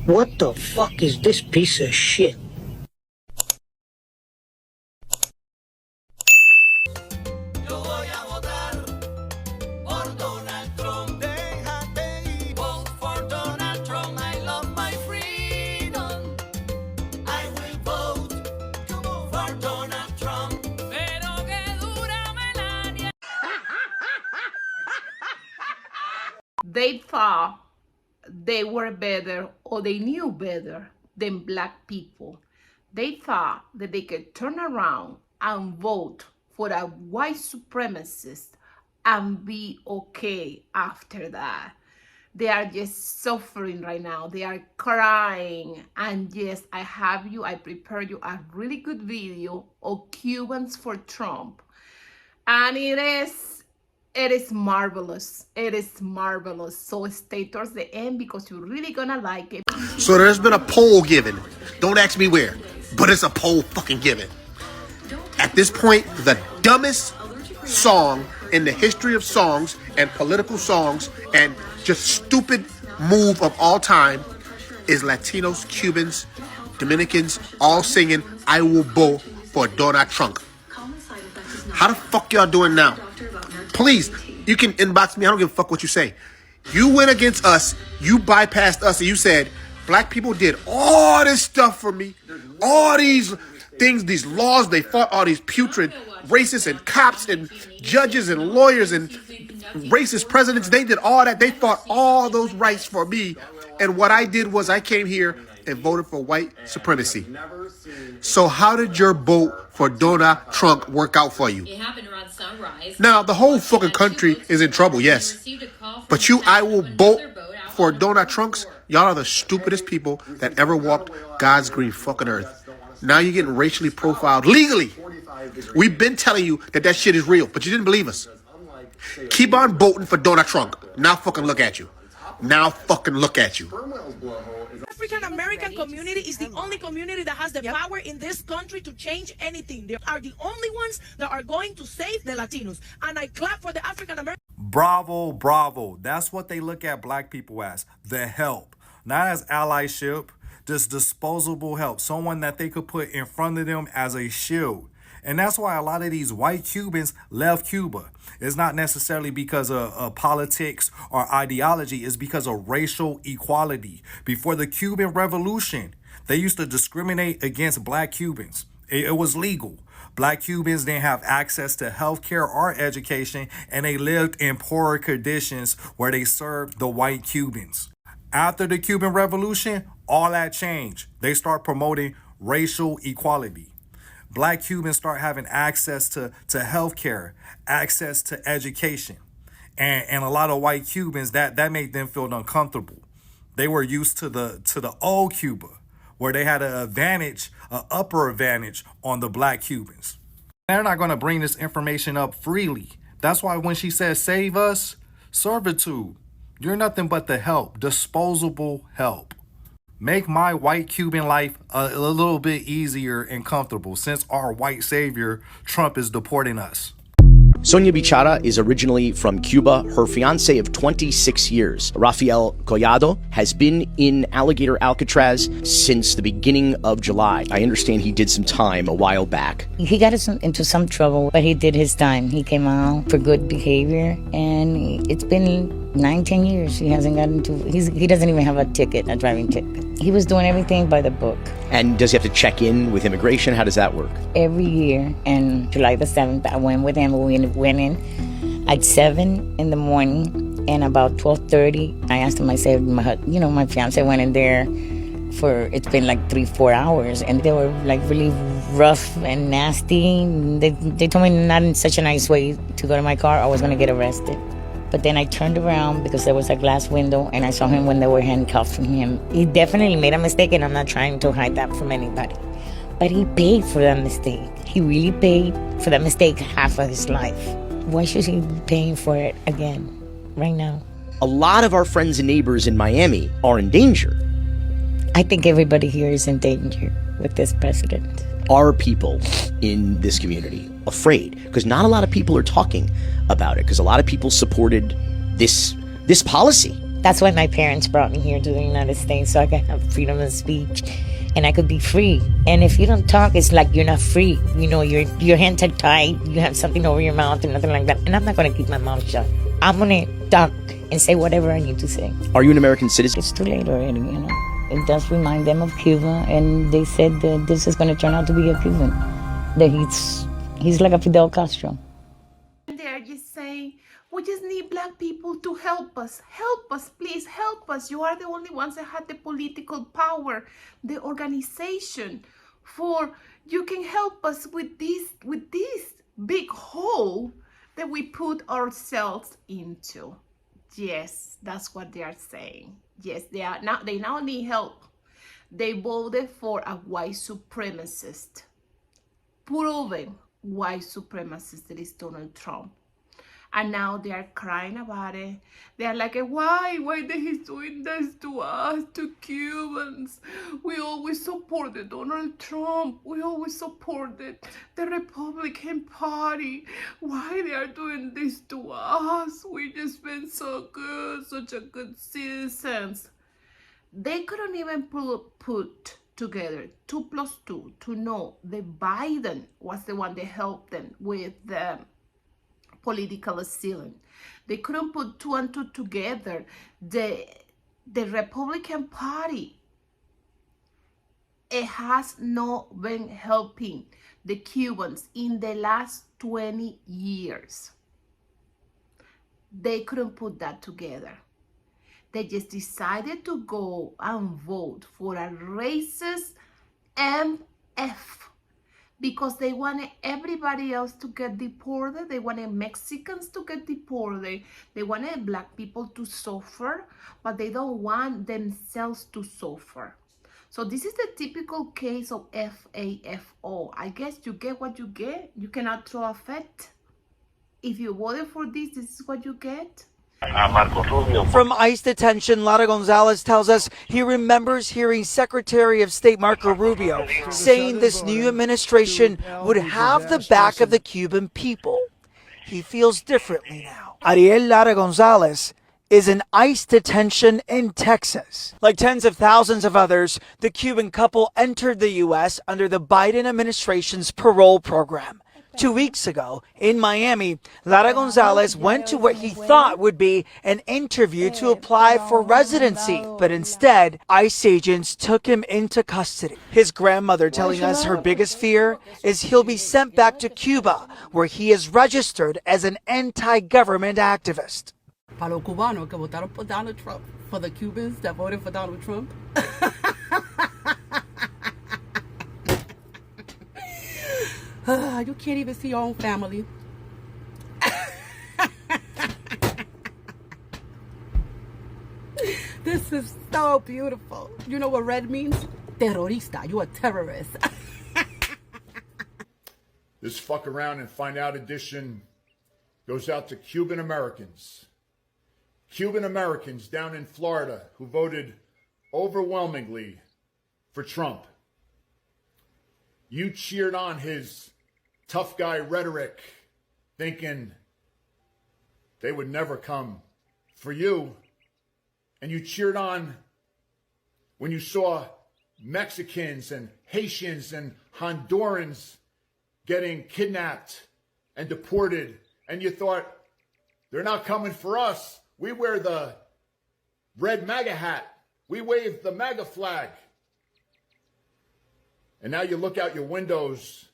What the fuck is this piece of shit? Yo voy a votar por Donald Trump. Déjate ir. Vote for Donald Trump. I love my freedom. I will vote for Donald Trump. Pero que dura Melania. They thought they were better or they knew better than black people. They thought that they could turn around and vote for a white supremacist and be okay after that. They are just suffering right now. They are crying. And yes, I prepared you a really good video of Cubans for Trump. And it is marvelous. It is marvelous. So stay towards the end because you're really gonna like it. So there's been a poll given. Don't ask me where, but it's a poll fucking given. At this point, the dumbest song in the history of songs and political songs and just stupid move of all time is Latinos, Cubans, Dominicans all singing, "I will vote for Donald Trump." How the fuck y'all doing now? Please, you can inbox me. I don't give a fuck what you say. You went against us. You bypassed us and you said, black people did all this stuff for me. All these things, these laws, they fought all these putrid racists and cops and judges and lawyers and racist presidents. They did all that. They fought all those rights for me. And what I did was I came here and voted for white supremacy. So how did your vote for Donald Trump work out for you? It happened around sunrise. Now, the whole fucking country is in trouble, yes. But you, I will vote for Donald Trump. Y'all are the stupidest people that ever walked God's green fucking earth. Now you're getting racially profiled legally. We've been telling you that that shit is real, but you didn't believe us. Keep on voting for Donald Trump. Now fucking look at you. Now fucking look at you. African American community is the only community that has the power in this country to change anything. They are the only ones that are going to save the Latinos. And I clap for the African American. Bravo, bravo. That's what they look at black people as. The help. Not as allyship, just disposable help. Someone that they could put in front of them as a shield. And that's why a lot of these white Cubans left Cuba. It's not necessarily because of politics or ideology. It's because of racial equality. Before the Cuban Revolution, they used to discriminate against black Cubans. It was legal. Black Cubans didn't have access to healthcare or education, and they lived in poorer conditions where they served the white Cubans. After the Cuban Revolution, all that changed. They start promoting racial equality. Black Cubans start having access to healthcare, access to education. And a lot of white Cubans, that made them feel uncomfortable. They were used to the old Cuba, where they had an upper advantage on the black Cubans. They're not going to bring this information up freely. That's why when she says save us, servitude, you're nothing but the help, disposable help. Make my white Cuban life a little bit easier and comfortable since our white savior, Trump, is deporting us. Sonia Bichara is originally from Cuba. Her fiance of 26 years, Rafael Collado, has been in Alligator Alcatraz since the beginning of July. I understand he did some time a while back. He got us into some trouble, but he did his time. He came out for good behavior, and it's been 9-10 years. He hasn't gotten into. He doesn't even have a driving ticket. He was doing everything by the book. And does he have to check in with immigration? How does that work? Every year, and July the 7th, I went with him. We went in at 7 in the morning, and about 12:30, I asked him, I said, my fiance went in there it's been like 3-4 hours, and they were like really rough and nasty. They told me not in such a nice way to go to my car. I was going to get arrested. But then I turned around because there was a glass window, and I saw him when they were handcuffing him. He definitely made a mistake, and I'm not trying to hide that from anybody. But he paid for that mistake. He really paid for that mistake half of his life. Why should he be paying for it again, right now? A lot of our friends and neighbors in Miami are in danger. I think everybody here is in danger with this president. Are people in this community afraid? Because not a lot of people are talking about it, because a lot of people supported this policy. That's why my parents brought me here to the United States, so I can have freedom of speech and I could be free. And if you don't talk, it's like you're not free. You know, your hands are tied, you have something over your mouth and nothing like that. And I'm not going to keep my mouth shut. I'm going to talk and say whatever I need to say. Are you an American citizen? It's too late already, you know. It does remind them of Cuba, and they said that this is going to turn out to be a Cuban. That he's like a Fidel Castro. They are just saying, we just need black people to help us. Help us, please help us. You are the only ones that have the political power, the organization, for you can help us with this big hole that we put ourselves into. Yes, that's what they are saying. Yes, they now need help. They voted for a white supremacist, proven white supremacist, that is Donald Trump. And now they are crying about it. They are like, why did he doing this to us, to Cubans? We always supported Donald Trump. We always supported the Republican Party. Why they are doing this to us? We just been so good, such a good citizens. They couldn't even put together 2 + 2 to know that Biden was the one that helped them with the political asylum. They couldn't put 2 and 2 together. The Republican Party, it has not been helping the Cubans in the last 20 years. They couldn't put that together. They just decided to go and vote for a racist MF because they wanted everybody else to get deported. They wanted Mexicans to get deported. They wanted black people to suffer, but they don't want themselves to suffer. So this is the typical case of FAFO. I guess you get what you get. You cannot throw a fit. If you voted for this is what you get. From ICE detention, Lara Gonzalez tells us he remembers hearing Secretary of State Marco Rubio saying this new administration would have the back of the Cuban people. He feels differently now. Ariel Lara Gonzalez is in ICE detention in Texas. Like tens of thousands of others, the Cuban couple entered the U.S. under the Biden administration's parole program. 2 weeks ago, in Miami, Lara Gonzalez went to what he thought would be an interview to apply for residency, but instead, ICE agents took him into custody. His grandmother telling us her biggest fear is he'll be sent back to Cuba, where he is registered as an anti-government activist. Para los cubanos que votaron por Donald Trump, for the Cubans that voted for Donald Trump. You can't even see your own family. This is so beautiful. You know what red means? Terrorista. You're a terrorist. This fuck around and find out edition goes out to Cuban Americans. Cuban Americans down in Florida who voted overwhelmingly for Trump. You cheered on his tough guy rhetoric, thinking they would never come for you. And you cheered on when you saw Mexicans and Haitians and Hondurans getting kidnapped and deported. And you thought, they're not coming for us. We wear the red MAGA hat. We wave the MAGA flag. And now you look out your windows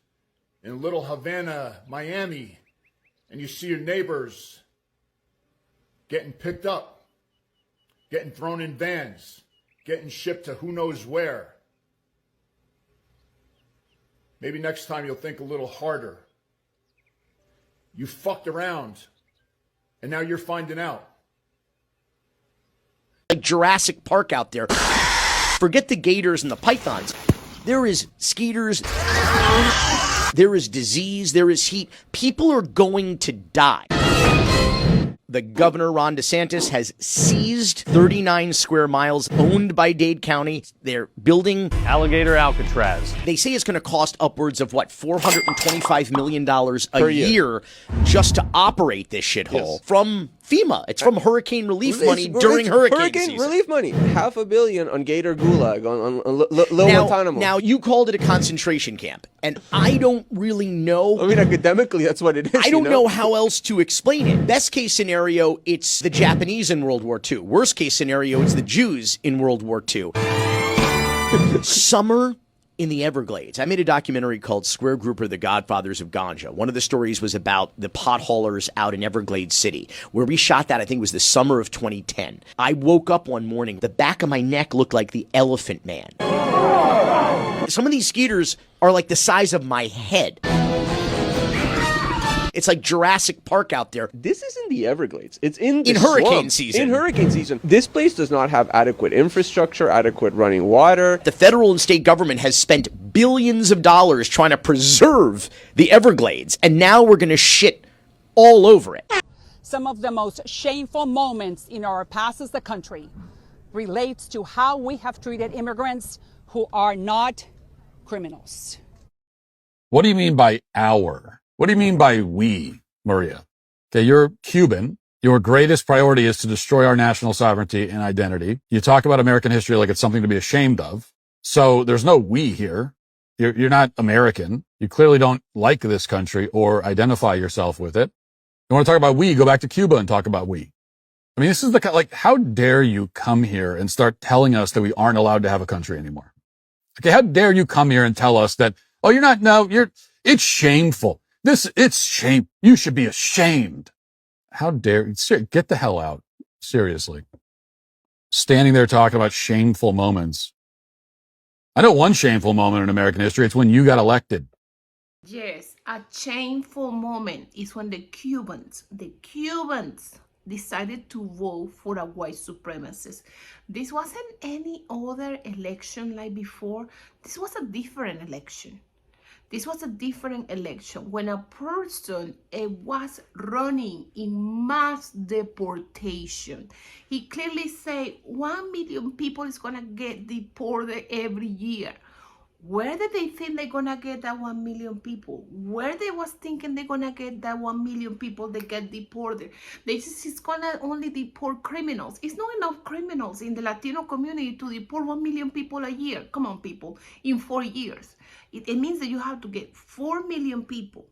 in little Havana, Miami, and you see your neighbors getting picked up, getting thrown in vans, getting shipped to who knows where. Maybe next time you'll think a little harder. You fucked around, and now you're finding out. Like Jurassic Park out there. Forget the gators and the pythons. There is skeeters. There is disease. There is heat. People are going to die. The governor, Ron DeSantis, has seized 39 square miles owned by Dade County. They're building Alligator Alcatraz. They say it's going to cost upwards of, $425 million a year just to operate this shithole. Yes. From FEMA. It's from hurricane relief money during hurricane season. Relief money. $500 million on Gator Gulag, on Guantanamo. Now, you called it a concentration camp, and I don't really know. I mean, academically, that's what it is. I don't know how else to explain it. Best case scenario, it's the Japanese in World War II. Worst case scenario, it's the Jews in World War II. Summer in the Everglades. I made a documentary called Square Grouper, The Godfathers of Ganja. One of the stories was about the pot haulers out in Everglades City, where we shot that, I think it was the summer of 2010. I woke up one morning, the back of my neck looked like the Elephant Man. Some of these skeeters are like the size of my head. It's like Jurassic Park out there. This isn't the Everglades. It's in hurricane season. In hurricane season. This place does not have adequate infrastructure, adequate running water. The federal and state government has spent billions of dollars trying to preserve the Everglades, and now we're going to shit all over it. Some of the most shameful moments in our past as the country relates to how we have treated immigrants who are not criminals. What do you mean by our? What do you mean by we, Maria? Okay, you're Cuban. Your greatest priority is to destroy our national sovereignty and identity. You talk about American history like it's something to be ashamed of. So there's no we here. You're not American. You clearly don't like this country or identify yourself with it. You want to talk about we, go back to Cuba and talk about we. I mean, this is how dare you come here and start telling us that we aren't allowed to have a country anymore? Okay, how dare you come here and tell us that, it's shameful. It's shame. You should be ashamed. How dare you? Get the hell out. Seriously. Standing there talking about shameful moments. I know one shameful moment in American history. It's when you got elected. Yes, a shameful moment is when the Cubans decided to vote for a white supremacist. This wasn't any other election like before. This was a different election. This was a different election when a person was running in mass deportation. He clearly said 1 million people is going to get deported every year. Where did they think they're going to get that 1 million people? Where they was thinking they're going to get that 1 million people that get deported? They just is going to only deport criminals. It's not enough criminals in the Latino community to deport 1 million people a year. Come on, people, in 4 years. It means that you have to get 4 million people.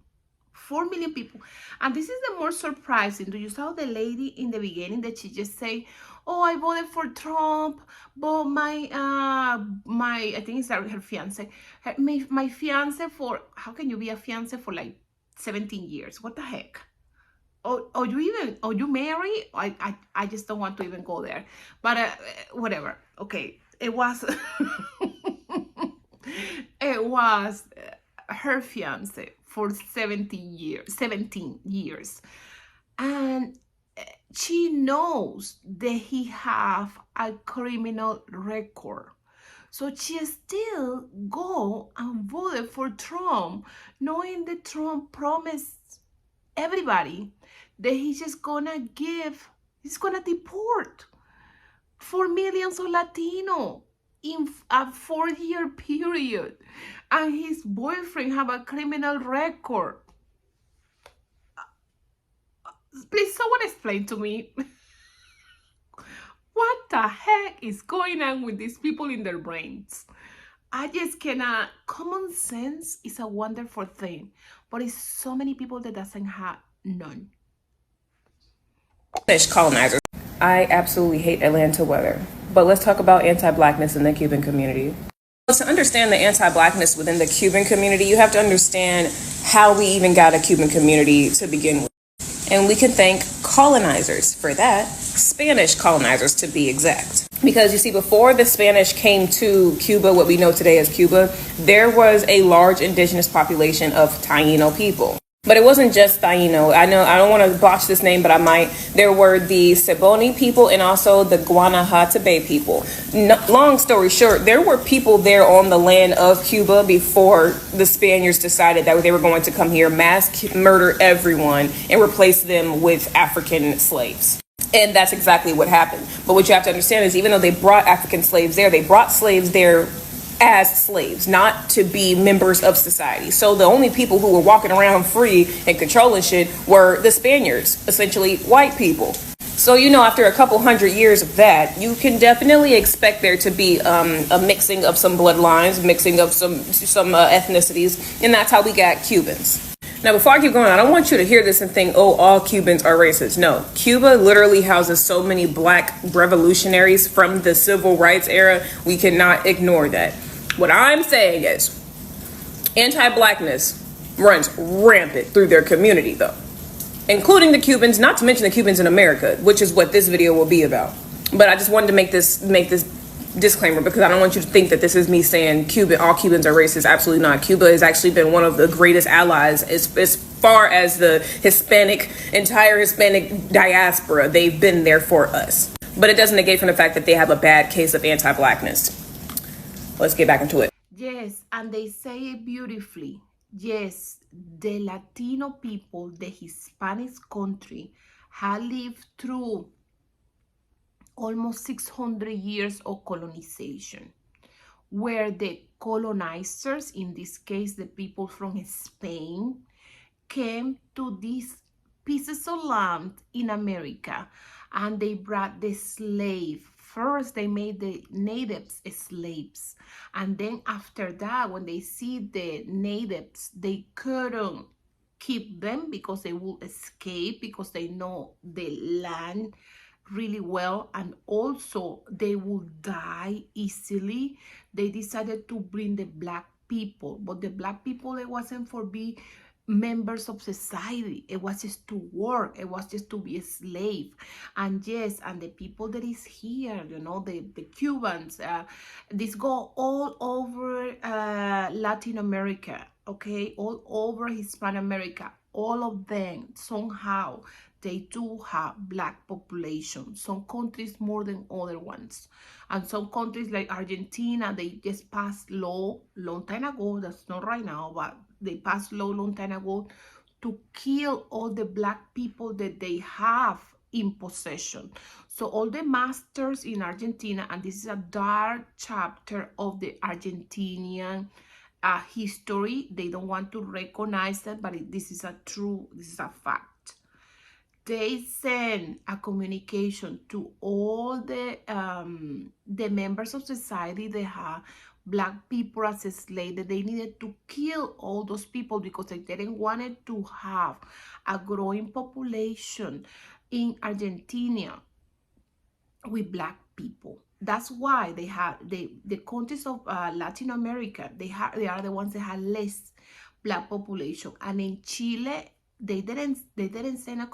4 million people. And this is the more surprising. Do you saw the lady in the beginning that she just say, oh, I voted for Trump, but my I think it's her fiance. My fiance for, how can you be a fiance for like 17 years? What the heck? Or you marry? I just don't want to even go there. But whatever. Okay, it was... It was her fiance for 17 years. And she knows that he have a criminal record. So she still go and voted for Trump, knowing that Trump promised everybody that he's gonna deport 4 million of Latino in a 4-year period, and his boyfriend have a criminal record. Please, someone explain to me what the heck is going on with these people in their brains. I just cannot. Common sense is a wonderful thing, but it's so many people that doesn't have none. Colonizers. I absolutely hate Atlanta weather. But let's talk about anti-Blackness in the Cuban community. To understand the anti-Blackness within the Cuban community, you have to understand how we even got a Cuban community to begin with. And we can thank colonizers for that, Spanish colonizers to be exact. Because you see, before the Spanish came to Cuba, what we know today as Cuba, there was a large indigenous population of Taino people. But it wasn't just Taino. I know I don't want to botch this name, but I might. There were the Seboni people and also the Guanahatabey people. Long story short, there were people there on the land of Cuba before the Spaniards decided that they were going to come here, mass murder everyone, and replace them with African slaves. And that's exactly what happened. But what you have to understand is even though they brought African slaves there, they brought slaves there as slaves, not to be members of society. So the only people who were walking around free and controlling shit were the Spaniards, essentially white people. So, you know, after a couple hundred years of that, you can definitely expect there to be a mixing of some bloodlines, mixing of some ethnicities, and that's how we got Cubans. Now, before I keep going, I don't want you to hear this and think, oh, all Cubans are racist. No, Cuba literally houses so many black revolutionaries from the civil rights era. We cannot ignore that. What I'm saying is anti-blackness runs rampant through their community, though, including the Cubans, not to mention the Cubans in America, which is what this video will be about. But I just wanted to make this disclaimer because I don't want you to think that this is me saying all Cubans are racist. Absolutely not. Cuba has actually been one of the greatest allies as far as the entire Hispanic diaspora. They've been there for us. But it doesn't negate from the fact that they have a bad case of anti-blackness. Let's get back into it. Yes, and they say it beautifully. Yes, the Latino people, the Hispanic country, have lived through almost 600 years of colonization, where the colonizers, in this case the people from Spain, came to these pieces of land in America and they brought the slave. First they made the natives slaves, and then after that, when they see the natives, they couldn't keep them because they will escape, because they know the land really well, and also they will die easily. They decided to bring the black people, but the black people, it wasn't for be members of society. It was just to work. It was just to be a slave. And yes, and the people that is here, you know, the Cubans, this go all over Latin America, okay, all over Hispanic America. All of them somehow they do have black population. Some countries more than other ones, and some countries like Argentina, they just passed law long time ago. That's not right now, but they passed law long time ago to kill all the black people that they have in possession. So all the masters in Argentina, and this is a dark chapter of the Argentinian history. They don't want to recognize that, but this is a fact. They send a communication to all the members of society. They have black people as a slave, that they needed to kill all those people because they didn't want to have a growing population in Argentina with black people. That's why they have the countries of Latin America. They are the ones that have less black population. And in Chile, they didn't send a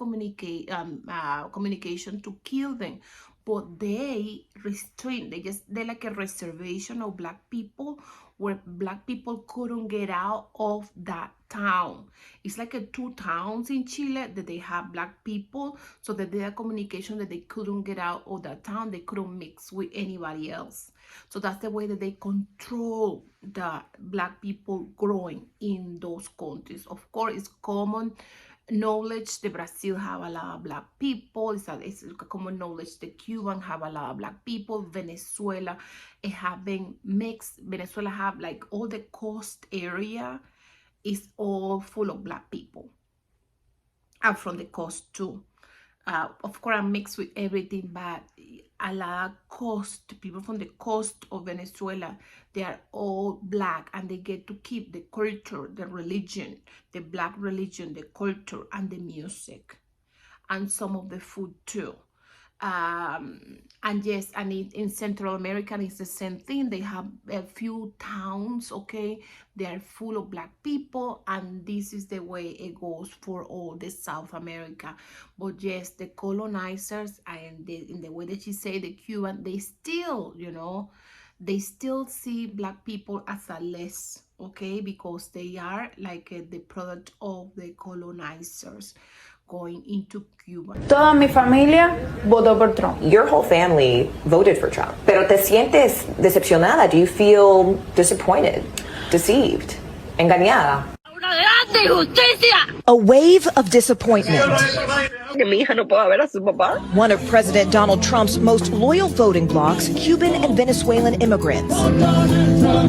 communication to kill them, but they restrain. They like a reservation of black people, where black people couldn't get out of that town. It's like 2 towns in Chile that they have black people, so that they have communication that they couldn't get out of that town. They couldn't mix with anybody else. So that's the way that they control the black people growing in those countries. Of course, it's common knowledge that Brazil have a lot of black people. It's a common knowledge that Cuba have a lot of black people. Venezuela, it have been mixed. Venezuela have like all the coast area is all full of black people. I'm from the coast too. Of course, I'm mixed with everything, but a lot of coast people from the coast of Venezuela, they are all black, and they get to keep the culture, the religion, the black religion, the culture, and the music, and some of the food too. And yes, and in Central America, it's the same thing. They have a few towns, okay, they are full of black people, and this is the way it goes for all the South America. But yes, the colonizers, and in the way that she say, the Cuban, they still, you know, they still see black people as a less, okay, because they are like the product of the colonizers going into Cuba. Toda mi familia votó por Trump. Your whole family voted for Trump. Pero te sientes decepcionada? Do you feel disappointed, deceived, engañada? ¡Una de A wave of disappointment. One of President Donald Trump's most loyal voting blocs, Cuban and Venezuelan immigrants.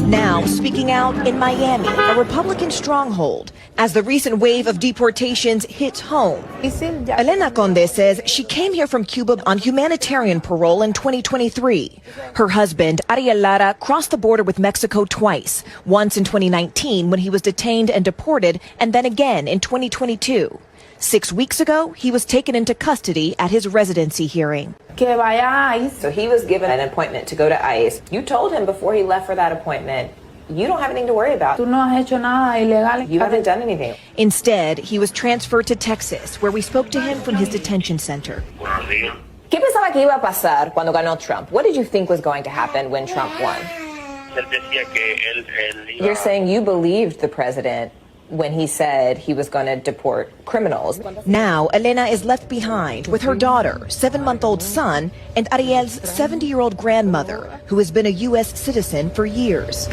Now speaking out in Miami, a Republican stronghold, as the recent wave of deportations hits home. Elena Conde says she came here from Cuba on humanitarian parole in 2023. Her husband, Ariel Lara, crossed the border with Mexico twice, once in 2019 when he was detained and deported, and then again in 2022. 6 weeks ago, he was taken into custody at his residency hearing. So he was given an appointment to go to ICE. You told him before he left for that appointment, you don't have anything to worry about. You haven't done anything. Instead, he was transferred to Texas, where we spoke to him from his detention center. ¿Qué pensaba que iba a pasar cuando ganó Trump? What did you think was going to happen when Trump won? You're saying you believed the president when he said he was going to deport criminals. Now, Elena is left behind with her daughter, 7-month-old son, and Ariel's 70-year-old grandmother, who has been a U.S. citizen for years.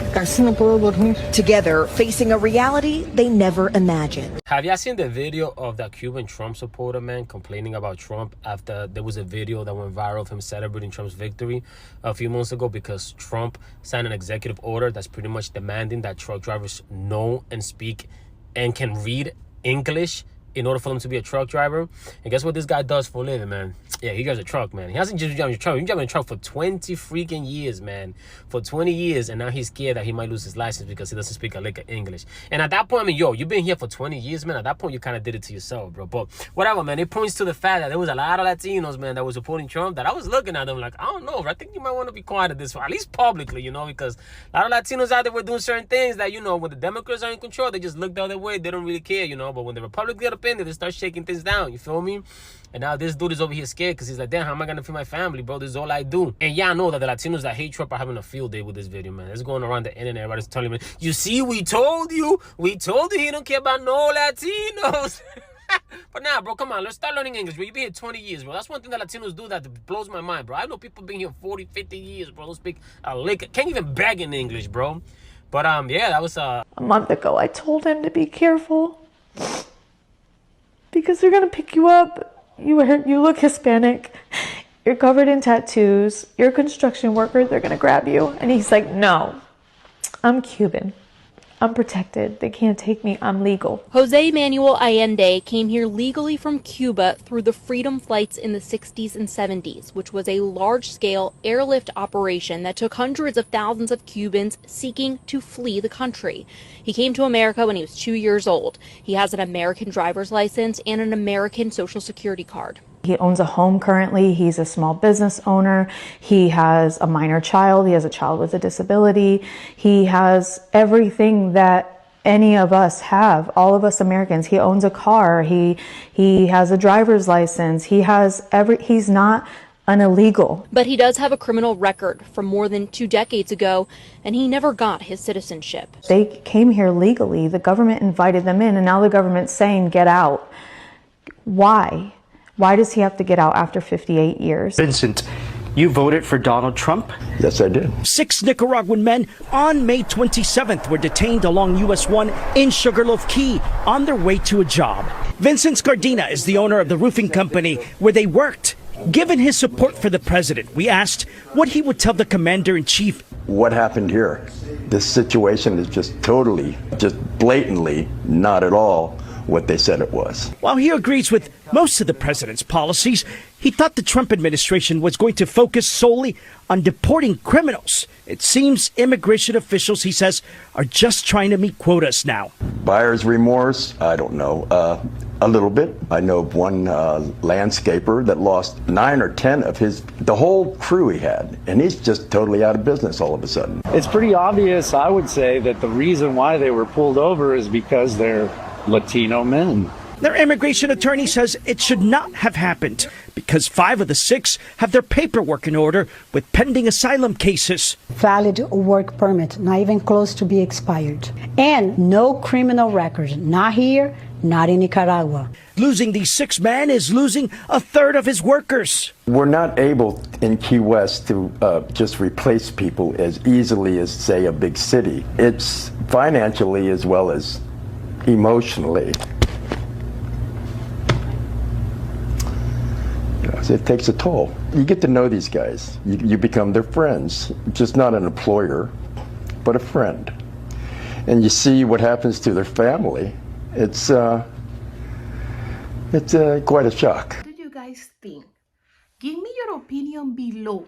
Together, facing a reality they never imagined. Have y'all seen the video of that Cuban Trump supporter, man, complaining about Trump after there was a video that went viral of him celebrating Trump's victory a few months ago because Trump signed an executive order that's pretty much demanding that truck drivers know and speak and can read English in order for them to be a truck driver. And guess what this guy does for a living, man? Yeah, he drives a truck, man. He hasn't just driven a truck. He's driving a truck for 20 freaking years, man. For 20 years, and now he's scared that he might lose his license because he doesn't speak a lick of English. And at that point, I mean, yo, you've been here for 20 years, man. At that point, you kind of did it to yourself, bro. But whatever, man. It points to the fact that there was a lot of Latinos, man, that were supporting Trump that I was looking at them like, I don't know, bro. I think you might want to be quiet at this, at least publicly, you know, because a lot of Latinos out there were doing certain things that, you know, when the Democrats are in control, they just look the other way. They don't really care, you know. But when the Republicans get up in there, they start shaking things down, you feel me? And now this dude is over here scared because he's like, damn, how am I gonna feed my family, bro? This is all I do. And yeah, I know that the Latinos that hate Trump are having a field day with this video, man. It's going around the internet. Everybody's telling me, you see, we told you he don't care about no Latinos. But nah, bro, come on, let's start learning English, bro. You've been here 20 years, bro. That's one thing that Latinos do that blows my mind, bro. I know people been here 40, 50 years, bro. Don't speak a lick, can't even beg in English, bro. But yeah, that was a month ago. I told him to be careful because they're gonna pick you up. You look Hispanic. You're covered in tattoos. You're a construction worker. They're gonna grab you. And he's like, no, I'm Cuban. I'm protected. They can't take me. I'm legal. Jose Manuel Allende came here legally from Cuba through the Freedom Flights in the 60s and 70s, which was a large-scale airlift operation that took hundreds of thousands of Cubans seeking to flee the country. He came to America when he was 2 years old. He has an American driver's license and an American Social Security card. He owns a home currently. He's a small business owner. He has a minor child. He has a child with a disability. He has everything that any of us have, all of us Americans. He owns a car. He has a driver's license. He's not an illegal. But he does have a criminal record from more than 2 decades ago, and he never got his citizenship. They came here legally. The government invited them in, and now the government's saying, get out. Why? Why does he have to get out after 58 years? Vincent, you voted for Donald Trump? Yes, I did. 6 Nicaraguan men on May 27th were detained along US 1 in Sugarloaf Key on their way to a job. Vincent Scardina is the owner of the roofing company where they worked. Given his support for the president, we asked what he would tell the commander-in-chief. What happened here? This situation is just blatantly not at all what they said it was. While he agrees with most of the president's policies, he thought the Trump administration was going to focus solely on deporting criminals. It seems immigration officials, he says, are just trying to meet quotas now. Buyer's remorse? I don't know. A little bit. I know of one landscaper that lost 9 or 10 of the whole crew he had, and he's just totally out of business all of a sudden. It's pretty obvious, I would say, that the reason why they were pulled over is because they're Latino men. Their immigration attorney says it should not have happened because 5 of the 6 have their paperwork in order with pending asylum cases. Valid work permit, not even close to be expired. And no criminal record, not here, not in Nicaragua. Losing these 6 men is losing a third of his workers. We're not able in Key West to just replace people as easily as, say, a big city. It's financially as well as emotionally. It takes a toll. You get to know these guys. You become their friends, just not an employer, but a friend. And you see what happens to their family. It's quite a shock. What do you guys think? Give me your opinion below.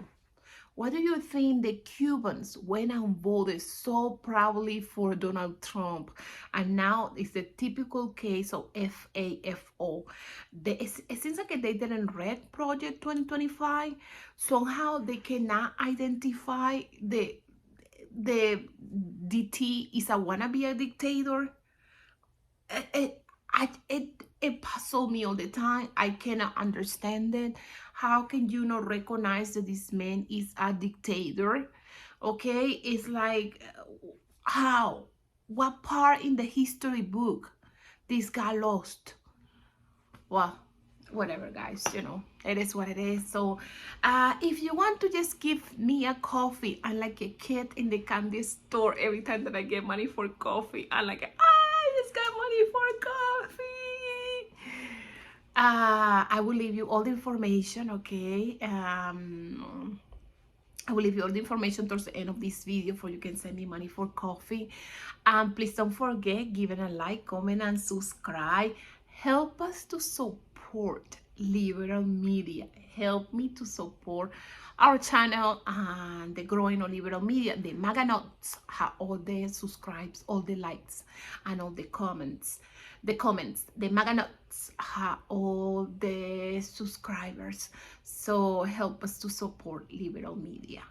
What do you think the Cubans went and voted so proudly for Donald Trump? And now it's the typical case of FAFO. It seems like they didn't read Project 2025. Somehow they cannot identify the DT is a wannabe a dictator. It puzzles me all the time. I cannot understand it. How can you not recognize that this man is a dictator? Okay, it's like, how? What part in the history book this guy lost? Well, whatever, guys, you know, it is what it is. So if you want to just give me a coffee, I'm like a kid in the candy store. Every time that I get money for coffee, I'm like, I just got money for coffee. I will leave you all the information, okay? I will leave you all the information towards the end of this video for you can send me money for coffee. Please don't forget giving a like, comment, and subscribe. Help us to support liberal media. Help me to support our channel and the growing of liberal media. The MAGA nuts have all the subscribes, all the likes, and all the comments. The MAGA nuts have all the subscribers. So help us to support liberal media.